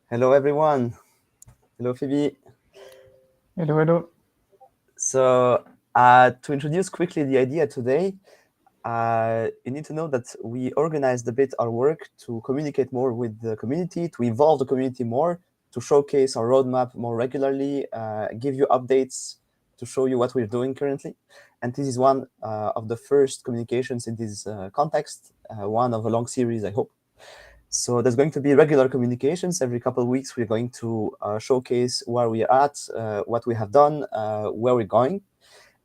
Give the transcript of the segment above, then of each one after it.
Hello, everyone. Hello, Phoebe. Hello, hello. So, to introduce quickly the idea today, you need to know that we organized a bit our work to communicate more with the community, to involve the community more, to showcase our roadmap more regularly, give you updates to show you what we're doing currently. And this is one of the first communications in this context, one of a long series, I hope. So there's going to be regular communications every couple of weeks. We're going to showcase where we are at, what we have done, where we're going.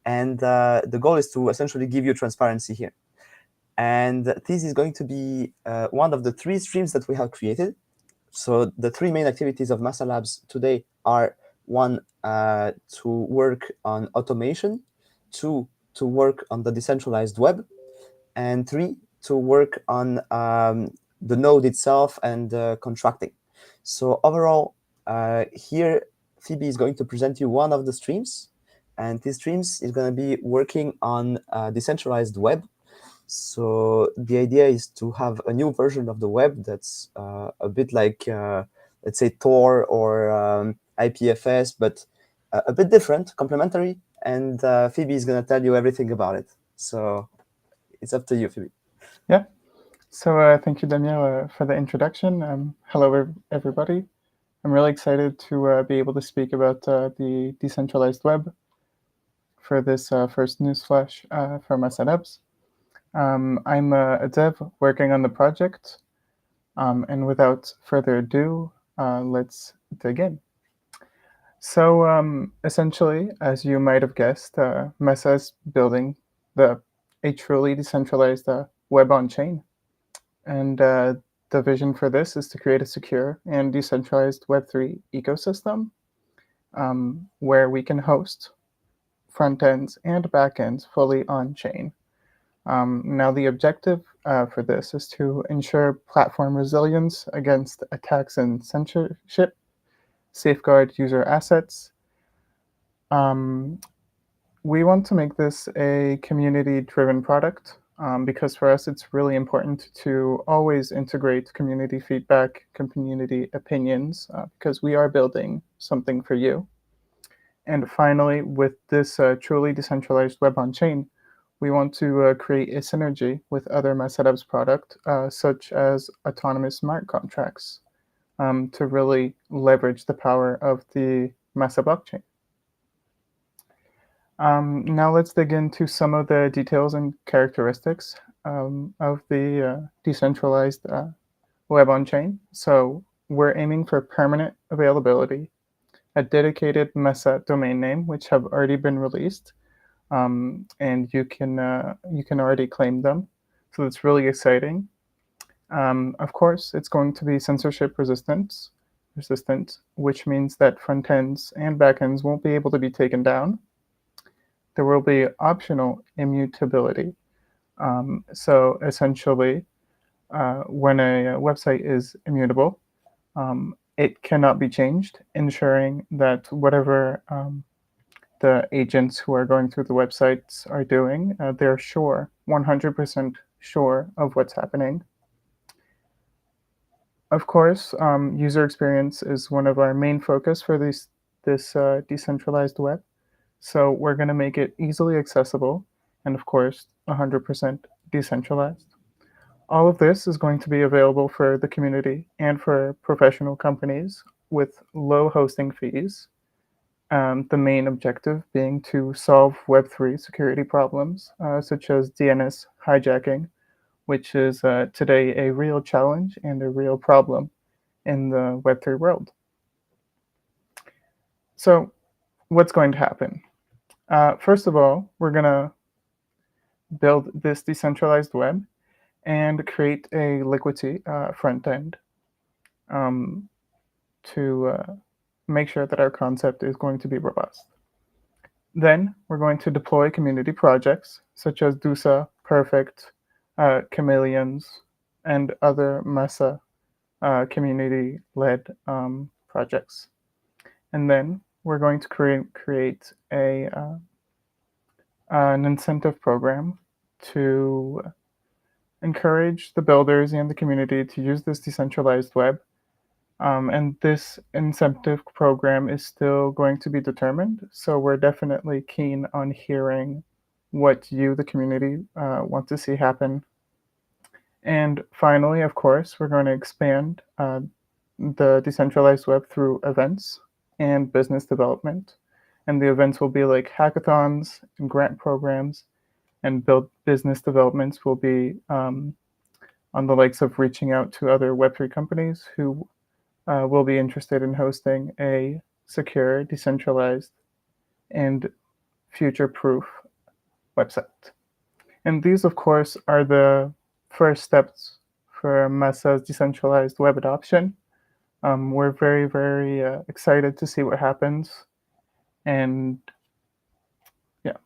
And the goal is to essentially give you transparency here. And this is going to be one of the three streams that we have created. So the three main activities of Massa Labs today are one, to work on automation, two, to work on the decentralized web, and three, to work on the node itself and contracting. So overall, here, Phoebe is going to present you one of the streams, and this streams is going to be working on decentralized web. So the idea is to have a new version of the web that's a bit like, let's say, Tor or IPFS, but a bit different, complementary. And Phoebe is going to tell you everything about it. So it's up to you, Phoebe. Yeah. So thank you, Daniel, for the introduction. Hello, everybody. I'm really excited to be able to speak about the decentralized web for this first news flash for my setups. I'm a dev working on the project, and without further ado, let's dig in. So essentially, as you might have guessed, Mesa is building a truly decentralized web on chain. And the vision for this is to create a secure and decentralized Web3 ecosystem where we can host front ends and back ends fully on chain. Now, the objective for this is to ensure platform resilience against attacks and censorship, safeguard user assets. Um, we want to make this a community-driven product because for us it's really important to always integrate community feedback, community opinions, because we are building something for you. And finally, with this truly decentralized web on chain, we want to create a synergy with other MySetup's product, such as autonomous smart contracts, to really leverage the power of the Mesa blockchain. Now let's dig into some of the details and characteristics of the decentralized web on-chain. So we're aiming for permanent availability, a dedicated Mesa domain name, which have already been released, and you can already claim them. So that's really exciting. Of course, it's going to be censorship resistant, which means that front ends and back ends won't be able to be taken down. There will be optional immutability. So essentially, when a website is immutable, it cannot be changed, ensuring that whatever the agents who are going through the websites are doing, they're sure, 100% sure of what's happening. Of course, user experience is one of our main focus for this decentralized web. So we're going to make it easily accessible and, of course, 100% decentralized. All of this is going to be available for the community and for professional companies with low hosting fees. The main objective being to solve Web3 security problems, such as DNS hijacking, which is today a real challenge and a real problem in the Web3 world. So, what's going to happen? First of all, we're going to build this decentralized web and create a Liquidity front end to make sure that our concept is going to be robust. Then we're going to deploy community projects such as Dusa, Perfect, Chameleons, and other Mesa community-led projects. And then we're going to create an incentive program to encourage the builders and the community to use this decentralized web And this incentive program is still going to be determined. So we're definitely keen on hearing what you, the community, want to see happen. And finally, of course, we're going to expand the decentralized web through events and business development. And the events will be like hackathons and grant programs, and business developments will be on the likes of reaching out to other Web3 companies who will be interested in hosting a secure, decentralized, and future-proof website. And these, of course, are the first steps for Mesa's decentralized web adoption. We're very, very excited to see what happens. And yeah,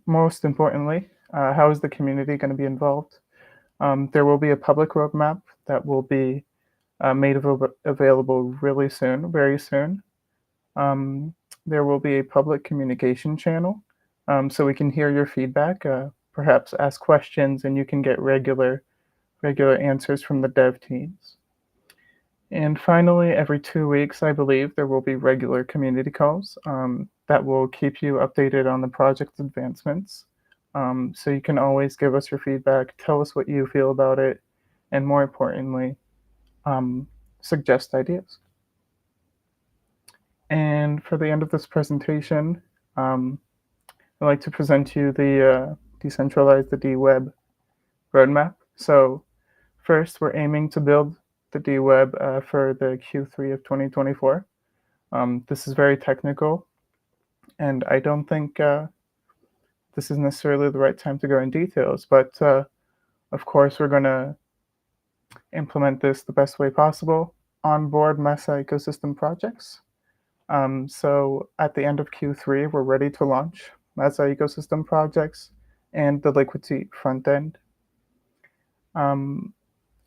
most importantly, how is the community going to be involved? There will be a public roadmap that will be made available really soon, very soon. There will be a public communication channel, so we can hear your feedback, perhaps ask questions, and you can get regular answers from the dev teams. And finally, every 2 weeks, I believe, there will be regular community calls that will keep you updated on the project advancements. So you can always give us your feedback, tell us what you feel about it, and more importantly, suggest ideas. And for the end of this presentation, I'd like to present you the Decentralized the DeWeb roadmap. So first, we're aiming to build the DeWeb for the Q3 of 2024. This is very technical, and I don't think this is necessarily the right time to go in details, but of course, we're going to implement this the best way possible, onboard Mesa ecosystem projects. So at the end of Q3, we're ready to launch Mesa ecosystem projects and the Liquidity front end.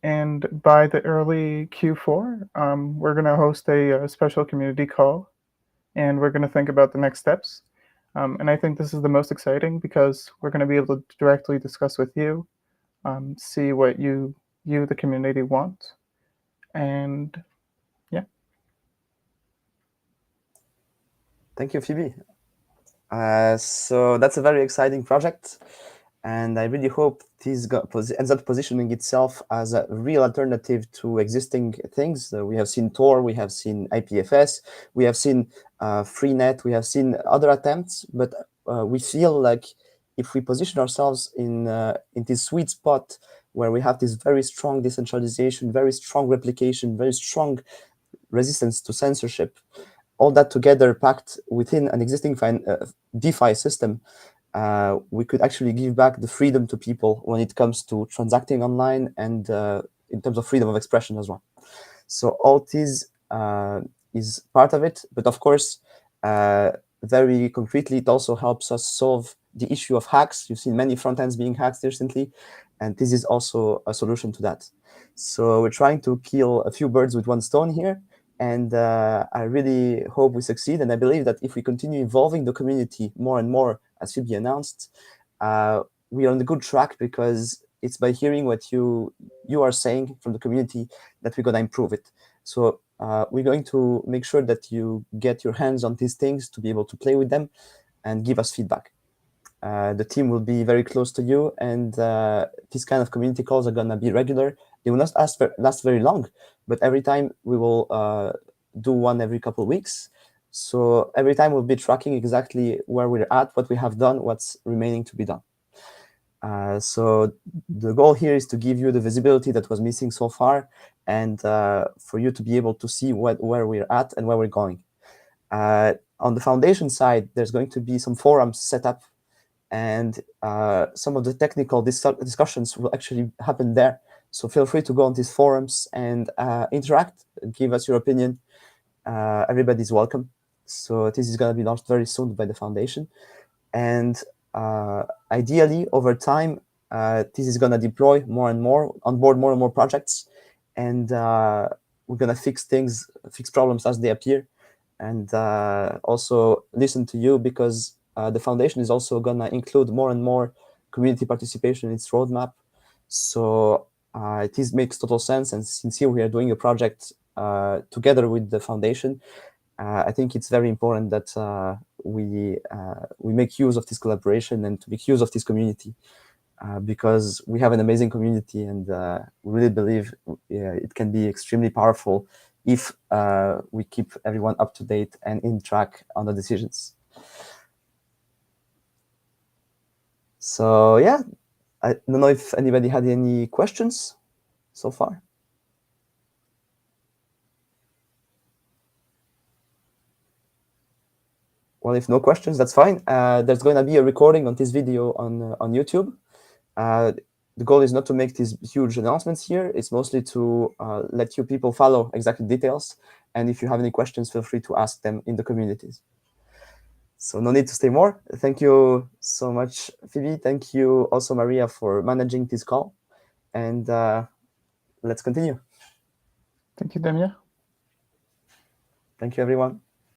And by the early Q4, we're going to host a special community call, and we're going to think about the next steps. And I think this is the most exciting because we're going to be able to directly discuss with you, see what you, the community, want. And yeah. Thank you, Phoebe. So that's a very exciting project. And I really hope this ends up positioning itself as a real alternative to existing things. We have seen Tor, we have seen IPFS, we have seen Freenet, we have seen other attempts, but we feel like if we position ourselves in this sweet spot where we have this very strong decentralization, very strong replication, very strong resistance to censorship, all that together packed within an existing DeFi system, we could actually give back the freedom to people when it comes to transacting online and in terms of freedom of expression as well. So all this is part of it, but of course, very concretely, it also helps us solve the issue of hacks. You've seen many front ends being hacked recently, and this is also a solution to that. So we're trying to kill a few birds with one stone here. And I really hope we succeed. And I believe that if we continue evolving the community more and more, as Phoebe announced, we are on the good track because it's by hearing what you are saying from the community that we're going to improve it. So we're going to make sure that you get your hands on these things to be able to play with them and give us feedback. The team will be very close to you, and these kind of community calls are going to be regular. They will not last very long, but every time we will do one every couple of weeks. So every time we'll be tracking exactly where we're at, what we have done, what's remaining to be done. So the goal here is to give you the visibility that was missing so far, and for you to be able to see where we're at and where we're going. On the foundation side, there's going to be some forums set up, and some of the technical discussions will actually happen there. So feel free to go on these forums and interact, give us your opinion. Everybody's welcome. So this is going to be launched very soon by the foundation. And ideally, over time, this is going to deploy more and more, onboard more and more projects. And we're going to fix problems as they appear. And also listen to you, because the foundation is also going to include more and more community participation in its roadmap. So this makes total sense. And since here we are doing a project together with the foundation. I think it's very important that we make use of this collaboration and to make use of this community, because we have an amazing community, and we really believe it can be extremely powerful if we keep everyone up to date and in track on the decisions. So yeah, I don't know if anybody had any questions so far. Well, if no questions, that's fine. There's going to be a recording on this video on YouTube. The goal is not to make these huge announcements here. It's mostly to let you people follow exactly details. And if you have any questions, feel free to ask them in the communities. So no need to stay more. Thank you so much, Phoebe. Thank you also, Maria, for managing this call. And let's continue. Thank you, Damir. Thank you, everyone.